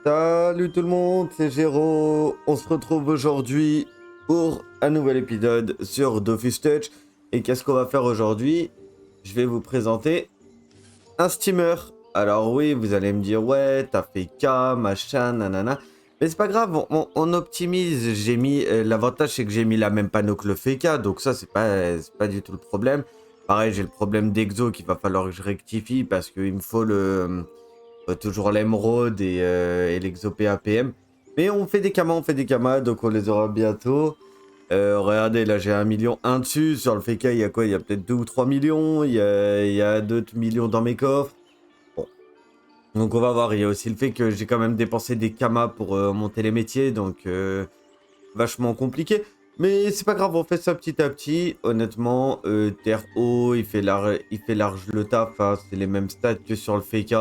Salut tout le monde, c'est Géraud. On se retrouve aujourd'hui pour un nouvel épisode sur Dofus Touch. Et qu'est-ce qu'on va faire aujourd'hui? Je vais vous présenter un steamer. Alors oui, vous allez me dire, ouais, t'as fait K, machin, nanana. Mais c'est pas grave, on optimise. J'ai mis, l'avantage c'est que j'ai mis la même panneau que le FK, donc ça c'est pas du tout le problème. Pareil, j'ai le problème d'exo qu'il va falloir que je rectifie parce qu'il me faut toujours l'émeraude et l'exo-PAPM. Mais on fait des kamas, donc on les aura bientôt. Regardez, là j'ai 1,1 million dessus. Sur le FK, il y a quoi? Il y a peut-être 2 ou 3 millions. Il y a 2 millions dans mes coffres. Bon. Donc on va voir. Il y a aussi le fait que j'ai quand même dépensé des kamas pour monter les métiers. Donc vachement compliqué. Mais c'est pas grave, on fait ça petit à petit. Honnêtement, terre haut, il fait large le taf. Hein. C'est les mêmes stats que sur le FK.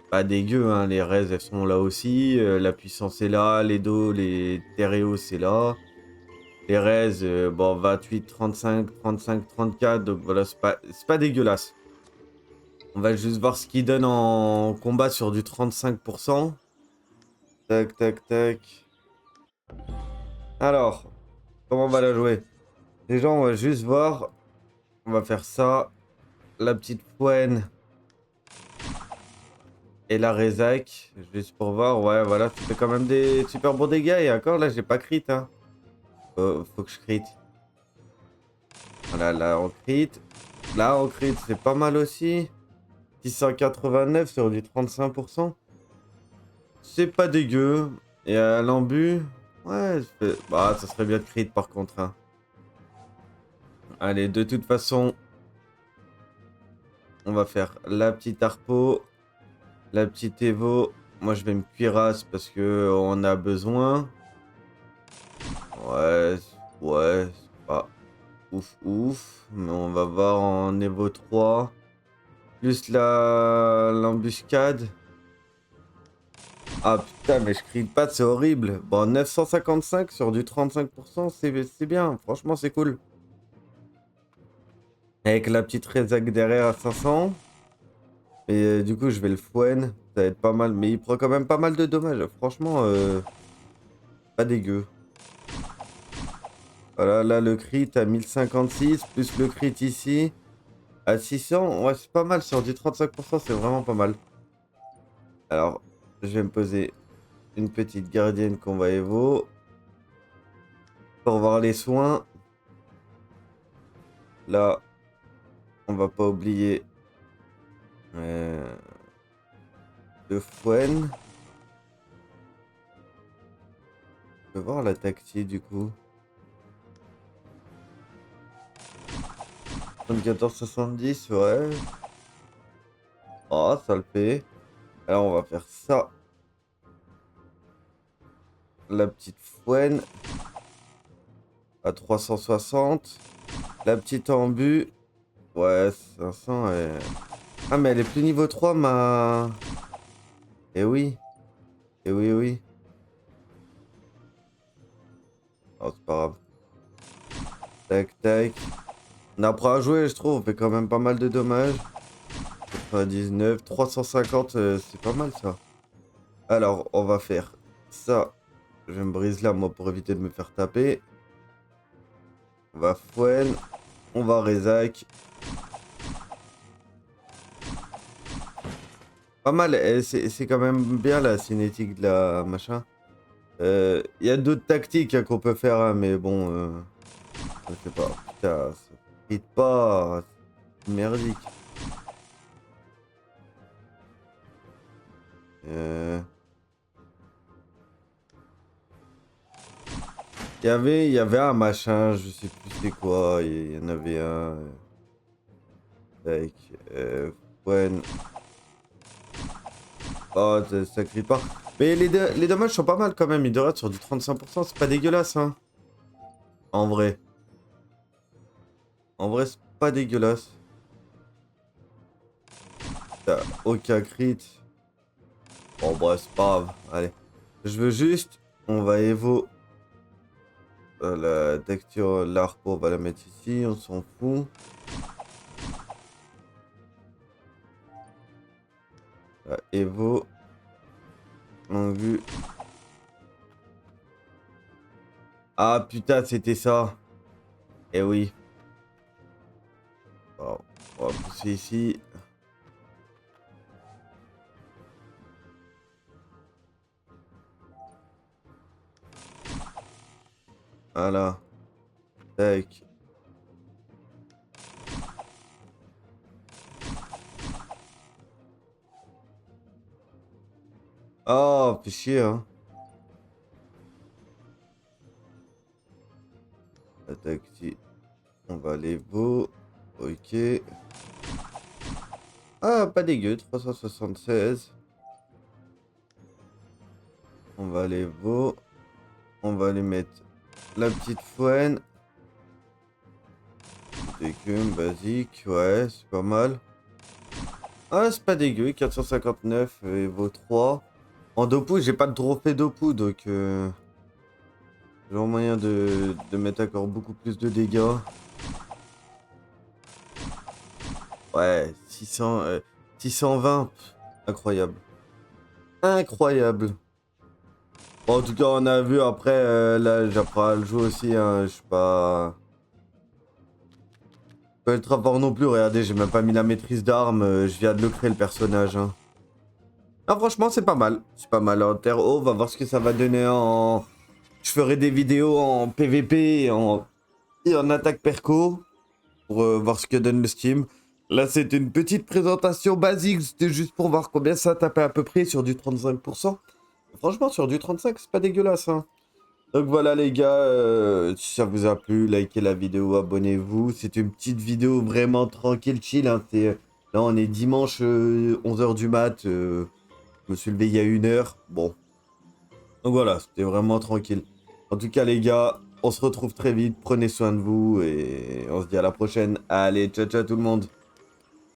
Pas dégueu, hein, les res elles sont là aussi, la puissance est là, les dos, les terreos c'est là. Les res, bon 28, 35, 35, 34, donc voilà, c'est pas dégueulasse. On va juste voir ce qu'il donne en combat sur du 35%. Tac, tac, tac. Alors, comment on va la jouer? Déjà, on va juste voir. On va faire ça. La petite fouenne et la résac. Juste pour voir. Ouais, voilà, ça fait quand même des super bons dégâts. Et encore, là, j'ai pas crit, hein. Faut que je crit. Voilà, là on crit. Là on crit, c'est pas mal aussi. 689 sur du 35%. C'est pas dégueu. Et à l'embu, ouais, bah, ça serait bien de crit par contre. Hein. Allez, de toute façon, on va faire la petite Harpo, la petite Evo. Moi, je vais me cuirasse parce que on a besoin. Ouais, ouais, c'est pas ouf ouf. Mais on va voir en Evo 3. Plus l'embuscade. Ah putain, mais je crie pas, c'est horrible. Bon, 955 sur du 35%, c'est bien. Franchement, c'est cool. Avec la petite résac derrière à 500. Et du coup, je vais le fouenne. Ça va être pas mal. Mais il prend quand même pas mal de dommages. Franchement, pas dégueu. Voilà, là, le crit à 1056. Plus le crit ici à 600. Ouais, c'est pas mal. Sur du 35%, c'est vraiment pas mal. Alors, je vais me poser une petite gardienne qu'on va évo. Pour voir les soins. Là, on va pas oublier le fouenne. Je vais voir la tactique du coup. 74-70, ouais. Oh, ça le fait. Alors, on va faire ça. La petite fouenne à 360. La petite embu. Ouais, 500. Ah, mais elle est plus niveau 3, ma. Eh oui. Eh oui, oui. Oh, c'est pas grave. Tac, tac. On apprend à jouer, je trouve. On fait quand même pas mal de dommages. 99, 350, c'est pas mal ça. Alors, on va faire ça. Je me brise là, moi, pour éviter de me faire taper. On va fouenne. On va résac. Pas mal, c'est quand même bien la cinétique de la machin. Il y a d'autres tactiques hein, qu'on peut faire, hein, mais bon, je sais pas. Putain, ça fit pas. C'est merdique. Euh, il y avait un machin, je sais plus c'est quoi. Il y en avait un. Tac. Fouenne. Oh, ça crie pas. Mais les dommages sont pas mal quand même. Ils devraient être sur du 35%. C'est pas dégueulasse, hein. En vrai. En vrai, c'est pas dégueulasse. T'as aucun crit. Bon, bref, c'est pas grave. Allez. Je veux juste. On va évo. La texture, l'arpo, on va la mettre ici. On s'en fout. Evo. En vue. Ah putain, c'était ça. Eh oui. Bon, on va pousser ici. Voilà. Tac. Oh, fais chier, hein. Attaque ici. On va aller beau. Ok. Ah, pas dégueu. 376. On va aller beau. On va aller mettre la petite fouenne. Écume, basique. Ouais, c'est pas mal. Ah, c'est pas dégueu. 459 et vaut 3. En Dopu, j'ai pas de trophée Dopu, donc j'ai le moyen de mettre encore beaucoup plus de dégâts. Ouais, 620. Incroyable. Incroyable. Bon, en tout cas, on a vu après, là, j'apprends à le jouer aussi, hein, je suis pas ultra fort non plus, regardez, j'ai même pas mis la maîtrise d'armes, je viens de le créer le personnage, hein. Ah, franchement, c'est pas mal en terre haut, on va voir ce que ça va donner en... Je ferai des vidéos en PVP et en attaque perco, pour voir ce que donne le Steam. Là, c'est une petite présentation basique, c'était juste pour voir combien ça tapait à peu près sur du 35%. Franchement, sur du 35, c'est pas dégueulasse, hein. Donc voilà les gars, si ça vous a plu, likez la vidéo, abonnez-vous. C'est une petite vidéo vraiment tranquille, chill, hein. Là on est dimanche 11h du mat, je me suis levé il y a 1 heure. Bon, donc voilà, c'était vraiment tranquille. En tout cas les gars, on se retrouve très vite, prenez soin de vous et on se dit à la prochaine. Allez, ciao ciao tout le monde.